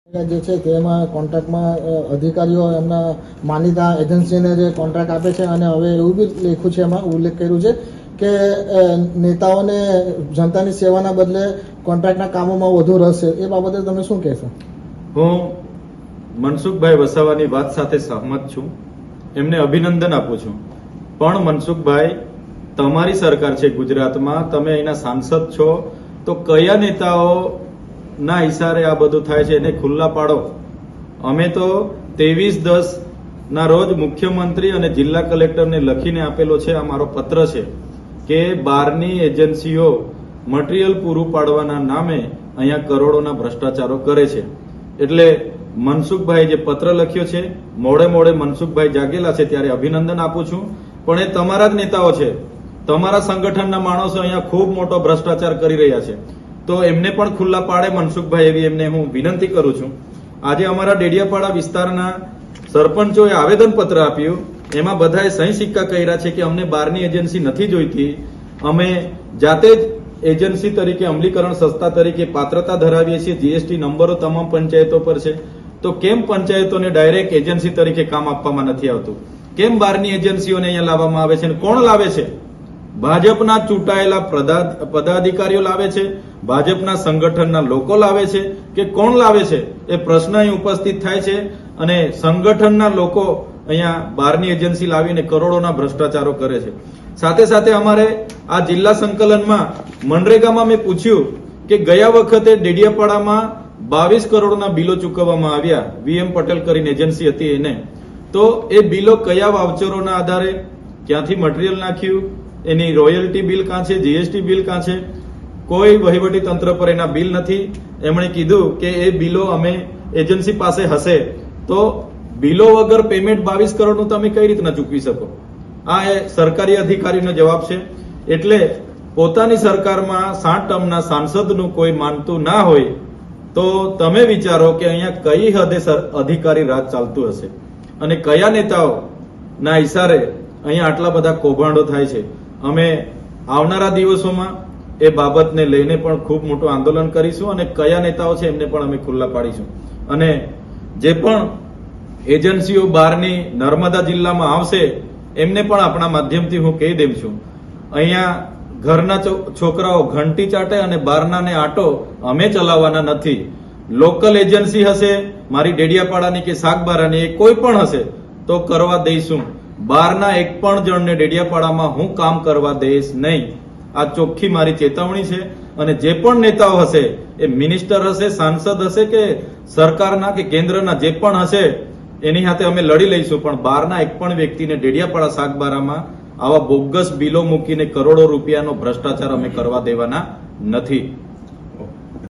જે છે તેમાં કોન્ટ્રાક્ટમાં અધિકારીઓ એમના માનીતા એજન્સીને જે કોન્ટ્રાક્ટ આપે છે અને હવે એવું બી લખ્યું છે, એમાં ઉલ્લેખ કર્યું છે કે નેતાઓને જનતાની સેવાના બદલે કોન્ટ્રાક્ટના કામોમાં વધુ રસ છે. એ બાબતે તમે શું કહેશો? હું મનસુખભાઈ વસાવાની વાત સાથે સહમત છું, એમને અભિનંદન આપું છું. પણ મનસુખભાઈ, તમારી સરકાર છે ગુજરાતમાં, તમે અહીંના સાંસદ છો, તો કયા નેતાઓ ના ઈશારે આ બધું થાય છે એને ખુલ્લા પાડો. અમે તો 23/10 ના રોજ મુખ્યમંત્રી અને જિલ્લા કલેક્ટરને લખીને આપેલો છે, આ મારો પત્ર છે કે બહારની એજન્સીઓ મટીરીયલ પૂરું પાડવાના નામે અહીંયા કરોડોના ભ્રષ્ટાચારો કરે છે. એટલે મનસુખભાઈ જે પત્ર લખ્યો છે, મોડે મોડે મનસુખભાઈ જાગેલા છે ત્યારે અભિનંદન આપું છું. પણ એ તમારા જ નેતાઓ છે, તમારા સંગઠનના માણસો અહીંયા ખૂબ મોટો ભ્રષ્ટાચાર કરી રહ્યા છે, તો એમને પણ ખુલ્લા પાડે મનસુખભાઈ, એવી એમને હું વિનંતી કરું છું. આજે અમારા ડેડિયાપાડા વિસ્તારના સરપંચોએ આવેદનપત્ર આપ્યું, એમાં બધાએ સહી સિક્કા કર્યા છે કે અમને બહારની એજન્સી નથી જોઈતી, અમે જાતે જ એજન્સી તરીકે અમલીકરણ સંસ્થા તરીકે પાત્રતા ધરાવીએ છીએ, જીએસટી નંબરો તમામ પંચાયતો પર છે, તો કેમ પંચાયતોને ડાયરેક્ટ એજન્સી તરીકે કામ આપવામાં નથી આવતું? કેમ બહારની એજન્સીઓને અહીંયા લાવવામાં આવે છે અને કોણ લાવે છે? ભાજપના ચૂંટાયેલા પદાધિકારીઓ લાવે છે, ભાજપના સંગઠનના લોકો લાવે છે કે કોણ લાવે છે? એ પ્રશ્ન અહીં ઉપસ્થિત થાય છે. અને સંગઠનના લોકો અહીંયા બહારની એજન્સી લાવીને કરોડોના ભ્રષ્ટાચારો કરે છે. સાથે સાથે અમારે આ જિલ્લા સંકલનમાં મનરેગામાં મેં પૂછ્યું કે ગયા વખતે ડેડિયાપાડામાં 22 કરોડના બિલો ચૂકવવામાં આવ્યા, વીએમ પટેલ કરીને એજન્સી હતી એને, તો એ બિલો કયા વાઉચરોના આધારે, ક્યાંથી મટીરીયલ નાખ્યું, એની રોયલ્ટી બિલ કાં છે, જીએસટી બિલ કાં છે? કોઈ વહીવટી તંત્ર પર એના બિલ નથી. એમણે કીધું કે એ બિલો અમે એજન્સી પાસે હશે, તો બિલો વગર પેમેન્ટ 22 કરોડનું તમે કઈ રીતના ચૂકવી શકો? આ એ સરકારી અધિકારીનો જવાબ છે. એટલે પોતાની સરકારમાં 60 ટર્મના સાંસદનું કોઈ માનતું ના હોય તો તમે વિચારો કે અહીંયા કઈ હદે અધિકારી રાજ ચાલતું હશે અને કયા નેતાઓ ના ઈશારે અહીંયા આટલા બધા કૌભાંડો થાય છે. અમે આવનારા દિવસોમાં એ બાબતને લઈને પણ ખૂબ મોટું આંદોલન કરીશું અને કયા નેતાઓ છે એમને પણ અમે ખુલ્લા પાડીશું. અને જે પણ એજન્સીઓ બહારની નર્મદા જિલ્લામાં આવશે એમને પણ આપણા માધ્યમથી હું કહી દઉં છું, અહીંયા ઘરના છોકરાઓ ઘંટી ચાટે અને બહારનાને આટો અમે ચલાવવાના નથી. લોકલ એજન્સી હશે, મારી ડેડિયાપાડાની કે શાકબારાની, એ કોઈ પણ હશે તો કરવા દઈશું. બહારના એક પણ જણને ડેડિયાપાડામાં હું કામ કરવા દઈશ નહીં. આ ચોખ્ખી મારી ચેતવણી છે. અને જે પણ નેતાઓ હશે, એ મિનિસ્ટર હશે, સાંસદ હશે કે સરકારના કે કેન્દ્રના જે પણ હશે, એની સાથે અમે લડી લઈશું. પણ બહારના એક પણ વ્યક્તિને ડેડિયાપાડા શાકબારામાં આવા બોગસ બિલો મૂકીને કરોડો રૂપિયાનો ભ્રષ્ટાચાર અમે કરવા દેવાના નથી.